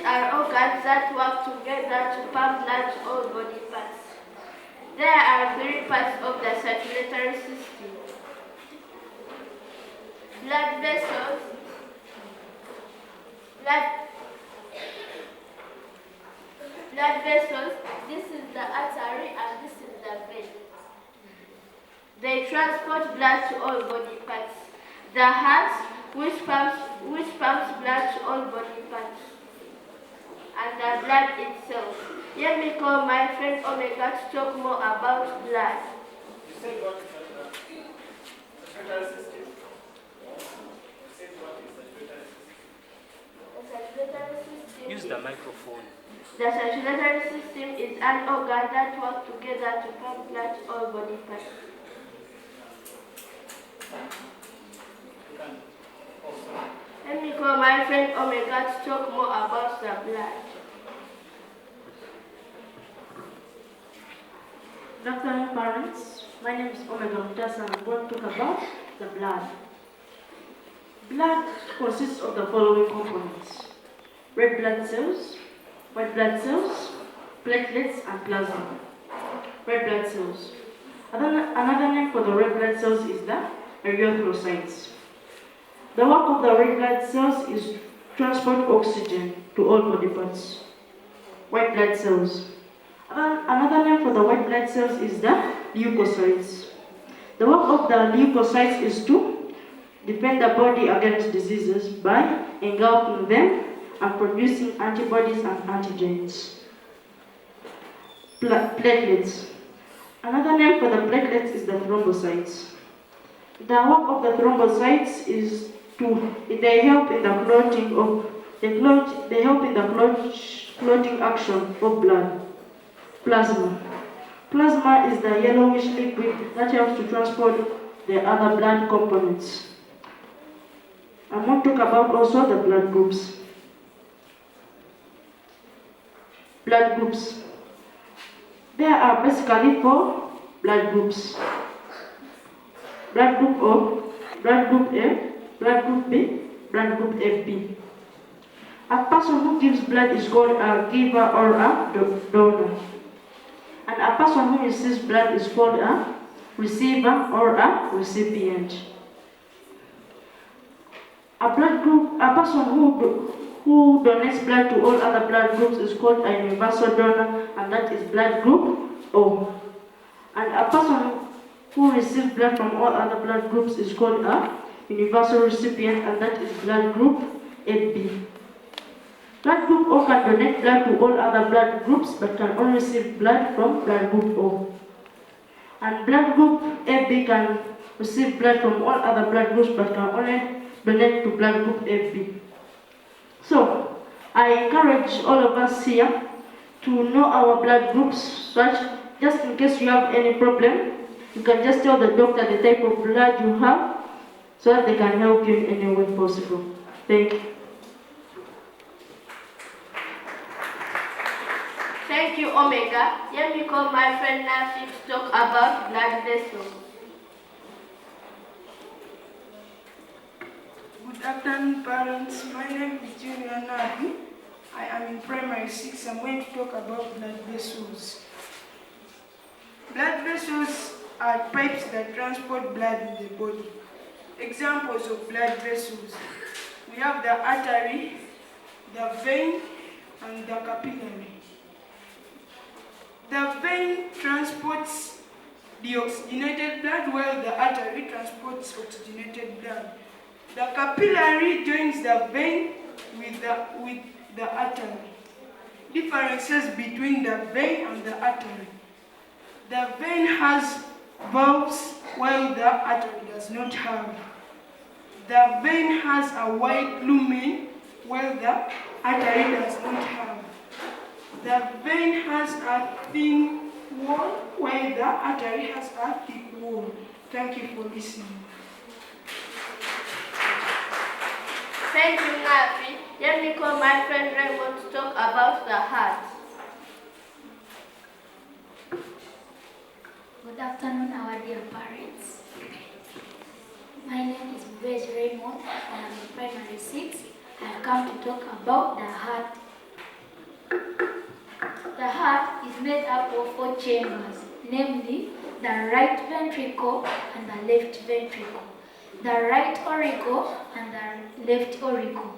are organs that work together to pump blood to all body parts. There are three parts of the circulatory system: blood vessels, this is the artery and this is the vein. They transport blood to all body parts. The heart, which pumps blood to all body parts. And the blood itself. Let me call my friend Omega to talk more about blood. You said what is the circulatory system? You said what is the circulatory system? Use the microphone. The circulatory system is an organ that works together to pump blood to all body parts. Let me call my friend Omega to talk more about the blood. Good afternoon, parents. My name is Omega Mutasa and I'm going to talk about the blood. Blood consists of the following components: red blood cells, white blood cells, platelets, and plasma. Red blood cells. Another name for the red blood cells is the erythrocytes. The work of the red blood cells is to transport oxygen to all body parts. White blood cells. Another name for the white blood cells is the leukocytes. The work of the leukocytes is to defend the body against diseases by engulfing them and producing antibodies and antigens. Platelets. Another name for the platelets is the thrombocytes. The work of the thrombocytes is they help in the clotting action of blood. Plasma. Plasma is the yellowish liquid that helps to transport the other blood components. I'm going to talk about also the blood groups. Blood groups. There are basically 4 blood groups: blood group O, blood group A, blood group B, blood group AB. A person who gives blood is called a giver or a donor. And a person who receives blood is called a receiver or a recipient. A person who donates blood to all other blood groups is called a universal donor, and that is blood group O. And a person who receives blood from all other blood groups is called a universal recipient, and that is blood group AB. Blood group O can donate blood to all other blood groups but can only receive blood from blood group O. And blood group AB can receive blood from all other blood groups but can only donate to blood group AB. So, I encourage all of us here to know our blood groups, such just in case you have any problem, you can just tell the doctor the type of blood you have so that they can help you in any way possible. Thank you. Thank you, Omega. Let me call my friend Nafi to talk about blood vessels. Good afternoon, parents. My name is Junior Nafi. I am in primary 6. I'm going to talk about blood vessels. Blood vessels are pipes that transport blood in the body. Examples of blood vessels: we have the artery, the vein, and the capillary. The vein transports deoxygenated blood while the artery transports oxygenated blood. The capillary joins the vein with the artery. Differences between the vein and the artery: the vein has valves while the artery does not have. The vein has a wide lumen while the artery does not have. The vein has a thin wall while the artery has a thick wall. Thank you for listening. Thank you, Nafi. Let me call my friend Raymond to talk about the heart. Good afternoon, our dear parents. My name is Raymond. I am in primary 6. I have come to talk about the heart. The heart is made up of 4 chambers, namely the right ventricle and the left ventricle, the right auricle and the left auricle.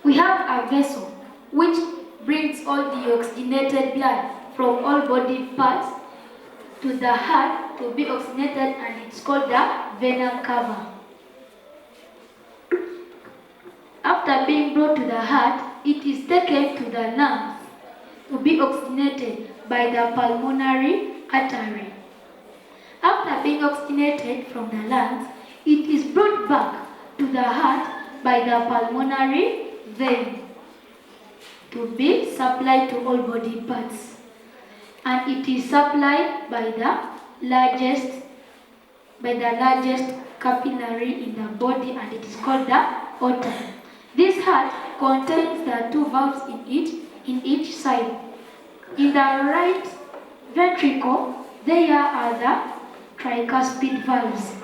We have a vessel which brings all the oxygenated blood from all body parts to the heart to be oxygenated, and it's called the vena cava. After being brought to the heart, it is taken to the lungs to be oxygenated by the pulmonary artery. After being oxygenated from the lungs, it is brought back to the heart by the pulmonary vein to be supplied to all body parts. And it is supplied by the largest capillary in the body, and it is called the aorta. This heart contains the 2 valves in each side. In the right ventricle, there are the tricuspid valves,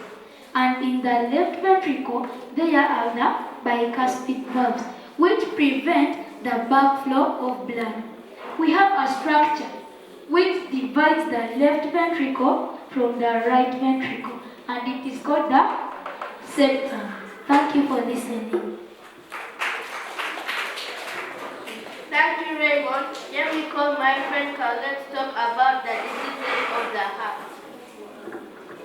and in the left ventricle, there are the bicuspid valves, which prevent the backflow of blood. We have a structure which divides the left ventricle from the right ventricle, and it is called the septum. Thank you for listening. Thank you, Raymond. Let me call my friend Carl. Let's talk about the diseases of the heart.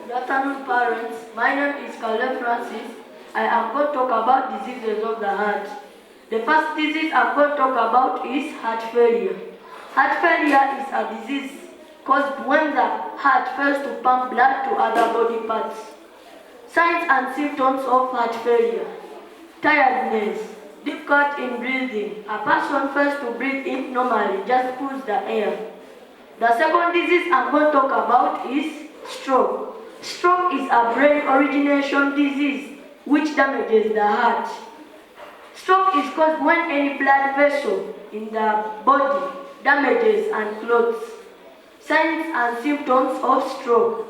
Good afternoon, parents. My name is Carl Francis. I am going to talk about diseases of the heart. The first disease I'm going to talk about is heart failure. Heart failure is a disease caused when the heart fails to pump blood to other body parts. Signs and symptoms of heart failure: tiredness, difficulty in breathing. A person fails to breathe in normally, just pulls the air. The second disease I'm going to talk about is stroke. Stroke is a brain origination disease which damages the heart. Stroke is caused when any blood vessel in the body damages and clots. Signs and symptoms of stroke: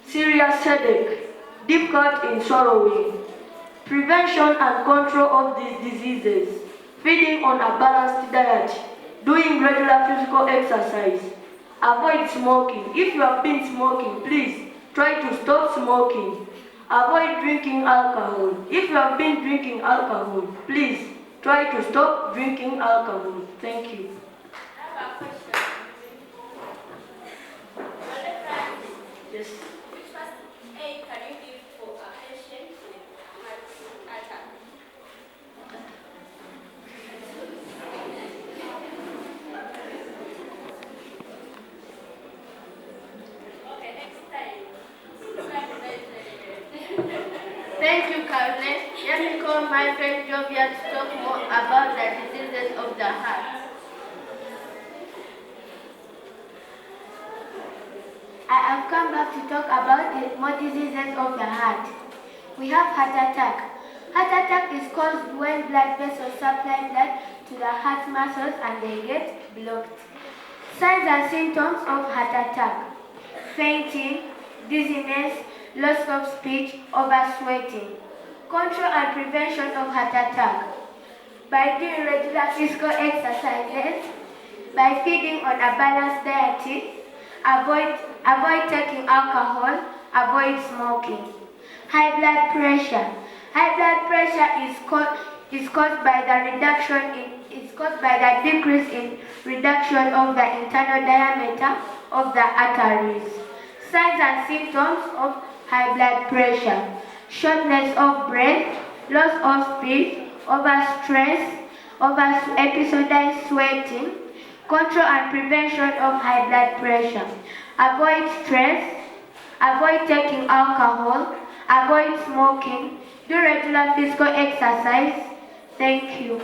serious headache, difficulty in swallowing. Prevention and control of these diseases: feeding on a balanced diet, doing regular physical exercise, avoid smoking. If you have been smoking, please try to stop smoking. Avoid drinking alcohol. If you have been drinking alcohol, please try to stop drinking alcohol. Thank you. I have a question. Yes. Which first aid can you give for a patient with heart attack? Okay, next time. Thank you, Caroline. Let me call my friend Jovia to talk more about the diseases of the heart. I have come back to talk about the more diseases of the heart. We have heart attack. Heart attack is caused when blood vessels supply blood to the heart muscles and they get blocked. Signs and symptoms of heart attack: fainting, dizziness, loss of speech, oversweating. Control and prevention of heart attack: by doing regular physical exercises, by feeding on a balanced diet, avoid taking alcohol, avoid smoking. High blood pressure. High blood pressure is caused by the decrease in reduction of the internal diameter of the arteries. Signs and symptoms of high blood pressure: shortness of breath, loss of speech, overstress, episodized sweating. Control and prevention of high blood pressure: avoid stress, avoid taking alcohol, avoid smoking, do regular physical exercise. Thank you.